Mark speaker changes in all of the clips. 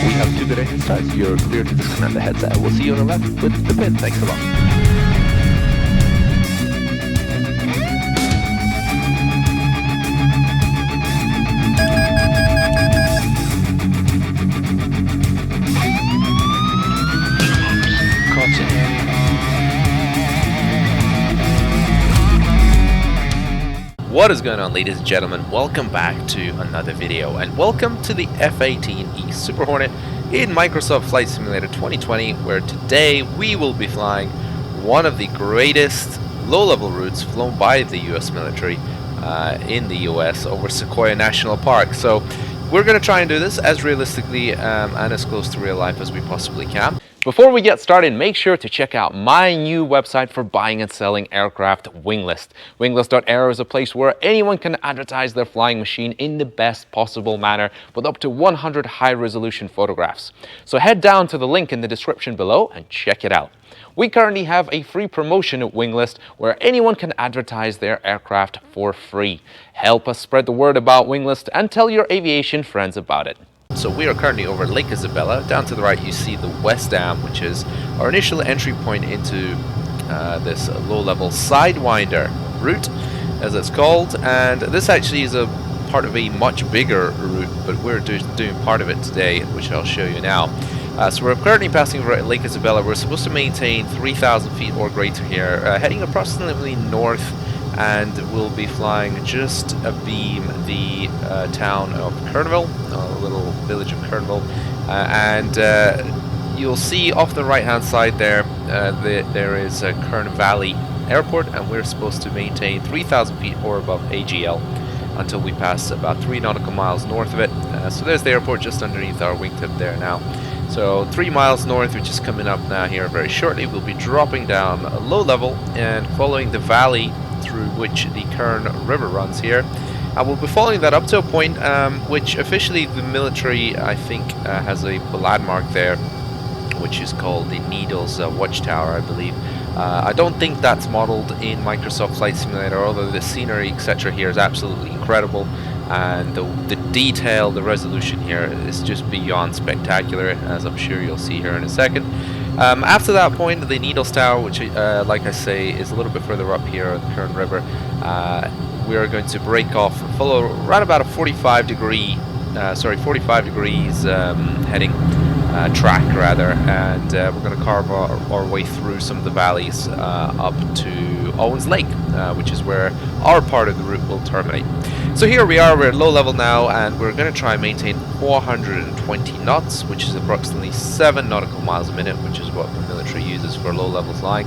Speaker 1: we have 2 good engine starts. You're clear to disconnect the headset. We'll see you on the left with the pin. Thanks a lot.
Speaker 2: What is going on, ladies and gentlemen? Welcome back to another video, and welcome to the F-18E Super Hornet in Microsoft Flight Simulator 2020, where today we will be flying one of the greatest low-level routes flown by the US military in the US over Sequoia National Park. So we're going to try and do this as realistically and as close to real life as we possibly can. Before we get started, make sure to check out my new website for buying and selling aircraft, WINGLIST. WINGLIST.aero is a place where anyone can advertise their flying machine in the best possible manner with up to 100 high-resolution photographs. So head down to the link in the description below and check it out. We currently have a free promotion at WINGLIST where anyone can advertise their aircraft for free. Help us spread the word about WINGLIST and tell your aviation friends about it. So we are currently over Lake Isabella. Down to the right you see the West Dam, which is our initial entry point into this low-level Sidwinder route, as it's called. And this actually is a part of a much bigger route, but we're doing part of it today, which I'll show you now. So we're currently passing over Lake Isabella. We're supposed to maintain 3,000 feet or greater here, heading approximately north, and we'll be flying just abeam the town of Kernville, a little village of Kernville, and you'll see off the right hand side there there is a Kern Valley Airport, and we're supposed to maintain 3,000 feet or above AGL until we pass about 3 nautical miles north of it. So there's the airport just underneath our wingtip there now. So 3 miles north, which is coming up now here very shortly, we'll be dropping down a low level and following the valley through which the Kern River runs here. And we'll be following that up to a point which officially the military, I think, has a landmark there, which is called the Needles Watchtower, I believe. I don't think that's modeled in Microsoft Flight Simulator, although the scenery, etc. here is absolutely incredible, and the detail, the resolution here is just beyond spectacular, as I'm sure you'll see here in a second. After that point, the Needles Tower, which like I say is a little bit further up here on the Kern River, we are going to break off, follow right about a 45 degrees heading track rather, and we're going to carve our way through some of the valleys up to Owens Lake, which is where our part of the route will terminate. So here we are, we're at low level now, and we're going to try and maintain 420 knots, which is approximately 7 nautical miles a minute, which is what the military uses for low level flying.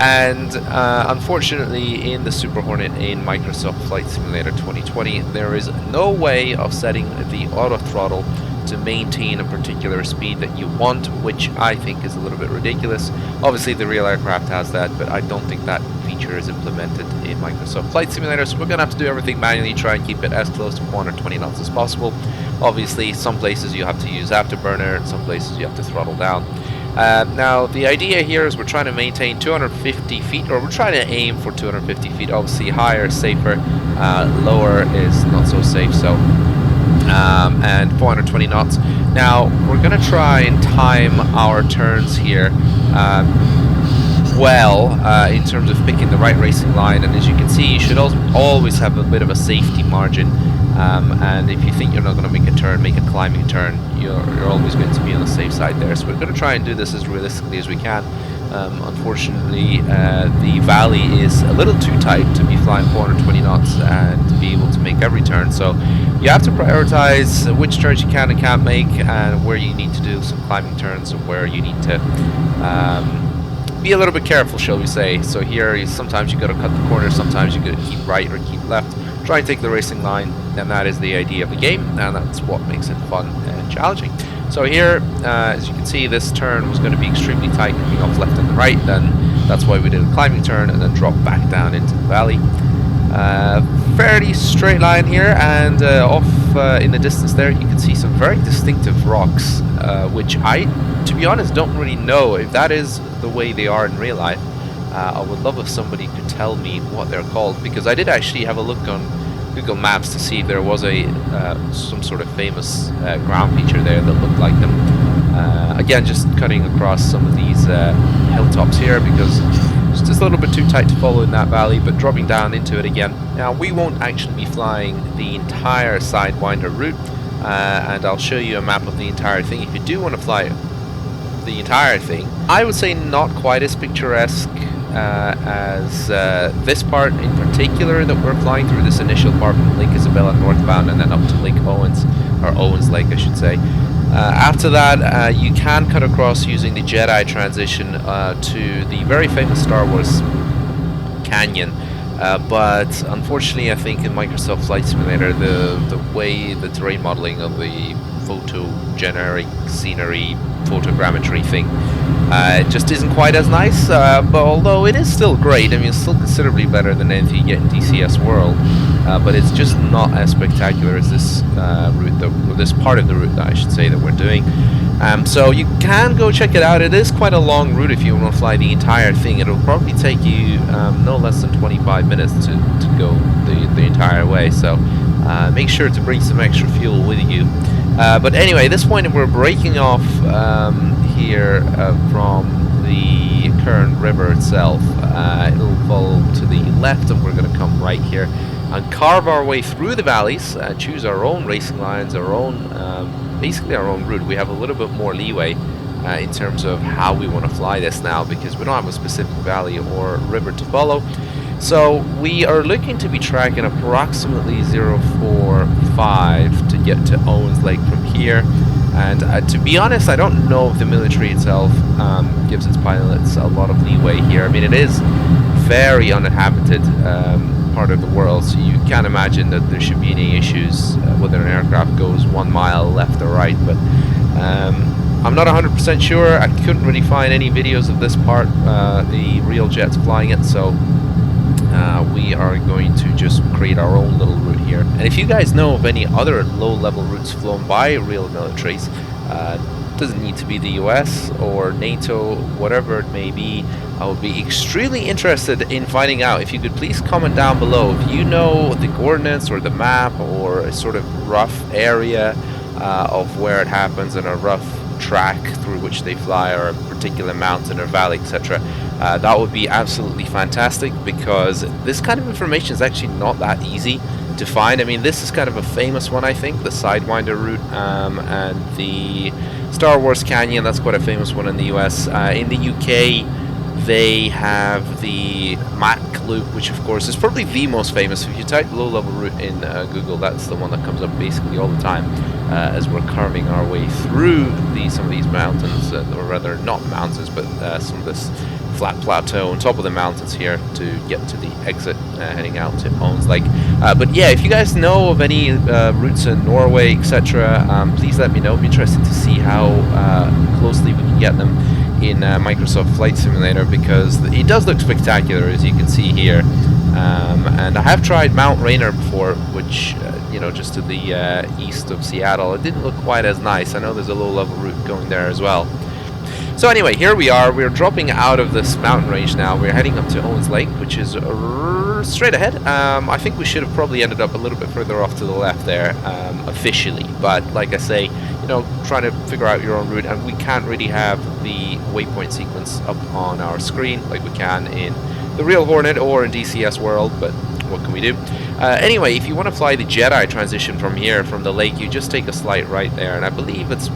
Speaker 2: And unfortunately, in the Super Hornet in Microsoft Flight Simulator 2020, there is no way of setting the auto throttle to maintain a particular speed that you want, which I think is a little bit ridiculous. Obviously the real aircraft has that, but I don't think that feature is implemented in Microsoft Flight Simulator, so we're going to have to do everything manually, try and keep it as close to 420 knots as possible. Obviously some places you have to use afterburner, and some places you have to throttle down. Now the idea here is we're trying to maintain 250 feet, or we're trying to aim for 250 feet. Obviously higher is safer, lower is not so safe, so and 420 knots. Now we're going to try and time our turns here in terms of picking the right racing line, and as you can see, you should always have a bit of a safety margin, and if you think you're not going to make a turn, make a climbing turn, you're always going to be on the safe side there. So we're going to try and do this as realistically as we can. Unfortunately, the valley is a little too tight to be flying 420 knots and to be able to make every turn, so you have to prioritize which turns you can and can't make, and where you need to do some climbing turns, and where you need to be a little bit careful, shall we say. So here, sometimes you got to cut the corner, sometimes you got to keep right or keep left, try and take the racing line, and that is the idea of the game, and that's what makes it fun and challenging. So here, as you can see, this turn was going to be extremely tight, coming off left and the right, then that's why we did a climbing turn and then drop back down into the valley. Fairly straight line here, and off in the distance there you can see some very distinctive rocks, which I, to be honest, don't really know if that is the way they are in real life. I would love if somebody could tell me what they're called, because I did actually have a look on Google Maps to see if there was a some sort of famous ground feature there that looked like them. Again, just cutting across some of these hilltops here because it's just a little bit too tight to follow in that valley, but dropping down into it again. Now, we won't actually be flying the entire Sidwinder route, and I'll show you a map of the entire thing. If you do want to fly the entire thing, I would say not quite as picturesque as this part in particular that we're flying through, this initial part from Lake Isabella northbound and then up to Lake Owens, or Owens Lake I should say. After that, you can cut across using the Jedi transition to the very famous Star Wars Canyon. But unfortunately, I think in Microsoft Flight Simulator, the way the terrain modeling of the photogenic scenery photogrammetry thing just isn't quite as nice. But although it is still great, I mean, it's still considerably better than anything you get in DCS World. But it's just not as spectacular as this route, this part of the route that I should say that we're doing. So you can go check it out. It is quite a long route if you want to fly the entire thing. It'll probably take you no less than 25 minutes to go the entire way. So make sure to bring some extra fuel with you. But anyway, at this point we're breaking off here from the current river itself. It'll fall to the left and we're going to come right here and carve our way through the valleys, choose our own racing lines, our own, basically our own route. We have a little bit more leeway in terms of how we want to fly this now because we don't have a specific valley or river to follow. So we are looking to be tracking approximately 045 to get to Owens Lake from here. And to be honest, I don't know if the military itself gives its pilots a lot of leeway here. I mean, it is very uninhabited part of the world, so you can't imagine that there should be any issues whether an aircraft goes 1 mile left or right. But I'm not 100% sure. I couldn't really find any videos of this part, the real jets flying it, so we are going to just create our own little route here. And if you guys know of any other low-level routes flown by real militaries, doesn't need to be the US or NATO, whatever it may be, I would be extremely interested in finding out. If you could please comment down below if you know the coordinates or the map or a sort of rough area of where it happens and a rough track through which they fly, or a particular mountain or valley, etc. That would be absolutely fantastic, because this kind of information is actually not that easy to find. I mean, this is kind of a famous one, I think, the Sidwinder route, and the Star Wars Canyon, that's quite a famous one in the US. In the UK, they have the Mac loop, which of course is probably the most famous. If you type low-level route in Google, that's the one that comes up basically all the time as we're carving our way through some of these mountains, or rather not mountains, but some of this flat plateau on top of the mountains here to get to the exit heading out to Owens Lake. But yeah, if you guys know of any routes in Norway, etc., please let me know. I'd be interested to see how closely we can get them in Microsoft Flight Simulator, because it does look spectacular, as you can see here. And I have tried Mount Rainier before, which you know, just to the east of Seattle. It didn't look quite as nice. I know there's a low-level route going there as well. So anyway, here we are. We're dropping out of this mountain range now. We're heading up to Owens Lake, which is straight ahead. I think we should have probably ended up a little bit further off to the left there, officially. But like I say, you know, trying to figure out your own route, and we can't really have the waypoint sequence up on our screen like we can in the real Hornet or in DCS World, but what can we do? Anyway, if you want to fly the Jedi transition from here, from the lake, you just take a slight right there, and I believe it's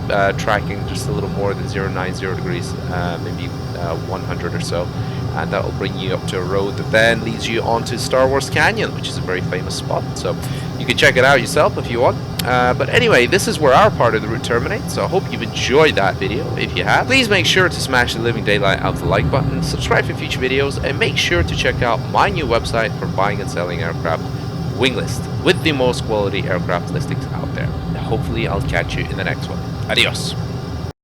Speaker 2: tracking just a little more than 090 degrees, maybe 100 or so, and that will bring you up to a road that then leads you onto Star Wars Canyon, which is a very famous spot, so you can check it out yourself if you want. But anyway, this is where our part of the route terminates, so I hope you've enjoyed that video. If you have, please make sure to smash the living daylight out of the like button, subscribe for future videos, and make sure to check out my new website for buying and selling aircraft, WINGLIST, with the most quality aircraft listings out there. Hopefully I'll catch you in the next one. Adios.